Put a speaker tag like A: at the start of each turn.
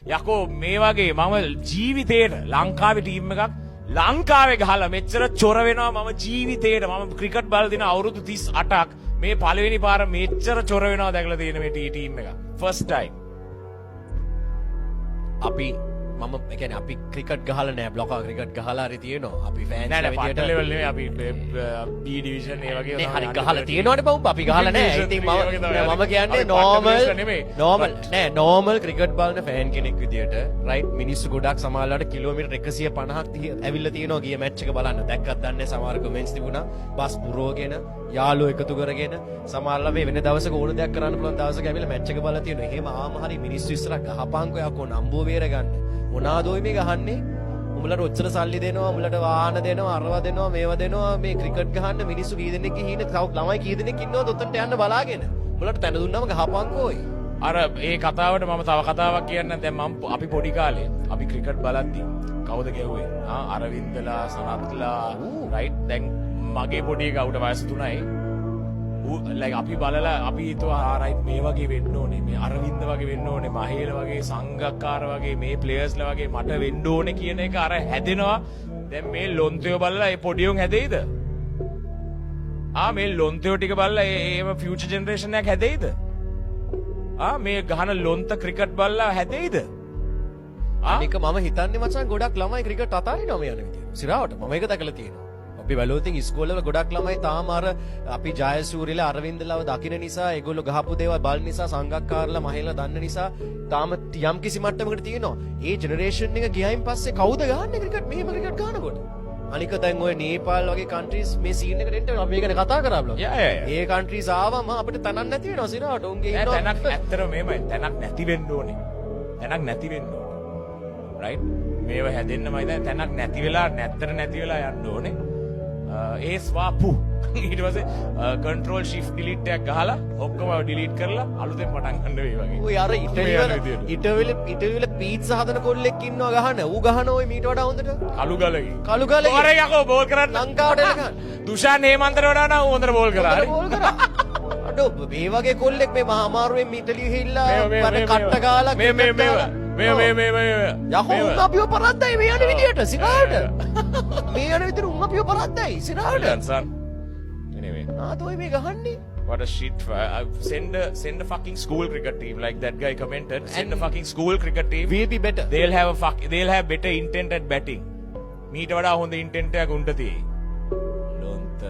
A: යකෝ මේ වගේ මම ජීවිතේට ලංකාවේ ටීම් එකක් ලංකාවේ ගහලා මෙච්චර චොර වෙනවා මම ජීවිතේට මම ක්‍රිකට් බල දින අවුරුදු 38ක් මේ පළවෙනි පාර මෙච්චර චොර වෙනවා දැකලා තියෙන මේ ටීම් එක ෆස්ට් ටයිම්
B: අපි මම එකන අපි ක්‍රිකට් ගහල නෑ බ්ලොක ක්‍රිකට් ගහලා හරි තියෙනවා අපි ෆෑන්
A: නෑ පට්ට ලෙවල් නෙමෙයි අපි B ඩිවිෂන් ඒ වගේ
B: නේ හරි ගහලා තියෙනවනේ බවුම් අපි ගහලා නෑ ඉතින් මම කියන්නේ නෝමල් නෑ නෝමල් ක්‍රිකට් බලන ෆෑන් කෙනෙක් විදියට රයිට් මිනිස්සු ගොඩක් සමහරවිට කිලෝමීටර් 150ක් ඇවිල්ලා තියෙනවා ගිය මැච් එක බලන්න දැක්කත් දන්නේ සමහර කමෙන්ට්ස් තිබුණා බස් පුරවගෙන යාළුවෝ එකතු කරගෙන සමහරලා මේ වෙන දවසක ඕන දෙයක් කරන්න පුළුවන් දවසක ඇවිල්ලා මැච් එක බලලා තියෙනවා එහෙම ආම හරි මිනිස්සු ඉස්සරහ ගහපංකෝ යකෝ නම්බුව බේර ගන්න මොනාදෝයි මේ ගහන්නේ උඹලට ඔච්චර සල්ලි දෙනවා උඹලට වාහන දෙනවා අරවා දෙනවා මේවා දෙනවා මේ ක්‍රිකට් ගහන්න මිනිස්සු කී දෙනෙක් ගිහින් ළමයි කී දෙනෙක් ඉන්නවද උතන්ට යන්න බලාගෙන උඹලට තැන දුන්නම ගහපංකෝයි
A: අර ඒ කතාවට මම තව කතාවක් කියන්න දැන් මම අපි පොඩි කාලේ අපි ක්‍රිකට් බලද්දි කවුද ගැහුවේ අරවින්දලා සනත්ලා රයිට් දැන් මගේ පොඩි එකවට වයස 3යි අපි බලලා අපි හිතුවා රයිට් මේ වගේ වෙන්න ඕනේ මේ අරවින්ද වගේ වෙන්න ඕනේ මහේල වගේ සංගක්කාර වගේ මේ ප්ලේයර්ස්ලා වගේ මට වෙන්න ඕනේ කියන එක අර හැදෙනවා දැන් මේ ලොන්තයෝ බලලා ඒ පොඩියොන් හැදෙයිද මේ ලොන්තයෝ ටික බලලා ඒව ෆියුචර් ජෙනරේෂන් එකක් හැදෙයිද මේ ගහන ලොන්ත ක්‍රිකට් බලලා හැදෙයිද
B: අනික මම හිතන්නේ මචං ගොඩක් ළමයි ක්‍රිකට් අතාරිනවා මේ යන විදිය සිරාවට මම ඒක දැකලා තියෙනවා අපි බැලුවොත් ඉස්කෝලේ ගොඩක් ළමයි තාම අර අපි ජයසූරියලා අරවින්දලාව දකින්න නිසා ඒගොල්ලෝ ගහපු දේවල් බලන නිසා සංගක්කාරලා මහේලා දන්න නිසා තාම යම් කිසි මට්ටමකට තියෙනවා ඒ ජෙනරේෂන් එක ගියායින් පස්සේ කවුද ගහන්නේ ක්‍රිකට් මෙහෙම ක්‍රිකට් ගහනකොට අනික දැන් ඔය නේපාල් වගේ කන්ට්‍රීස් මේ සීන් එකට එන්න අපි මේකනේ කතා කරා බ්ලොග් ඒ කන්ට්‍රීස් ආවම අපිට තනක් නැති වෙනවා සිරාවට උන්ගේ ඉන්නවා
A: තැනක් ඇත්තටම මේමයි තැනක් නැති වෙන්න ඕනේ තැනක් නැති වෙන්න ඕනේ රයිට් මේව හැදෙන්නමයි දැන් තැනක් නැති වෙලා නැත්තර නැති වෙලා යන්න ඕනේ ඒ ස්වාපු ඊට පස්සේ කන්ට්‍රෝල් ෂිෆ්ට් ඩිලීට් එකක් ගහලා ඔක්කොම ඩිලීට් කරලා අලුතෙන් පටන් ගන්න වෙයි වගේ.
B: ඌ අර ඉටවිල පීට්සා හදන කොල්ලෙක් ඉන්නවා ගහන. ඌ ගහන ඔය මීට වඩා හොඳට. කළු ගලගේ.
A: ඔර යකෝ බෝල් කරන්න
B: ලංකාවට එනකන්.
A: දුෂාන් හේමන්තර වඩා නම් හොඳට බෝල් කරා.
B: අඩෝ මේ වගේ කොල්ලෙක් මේ මහා අමාරුවෙන් ඉටලිය හිල්ලා වර කට්ට ගාලා
A: මේ
B: යකෝ උන් අපිව පරද්දයි මේ යන විදියට සිරාවට. මේ යන විදියට උන් අපිව පරද්දයි සිරාවට.
A: Anyway.
B: Toy me gahandi.
A: What a shit. Send a fucking school cricket team like that guy commented. Send a fucking school cricket team.
B: We'll be better.
A: They'll have better intent at batting. Meet vada honda intent එක උන්ට තියෙයි. Don't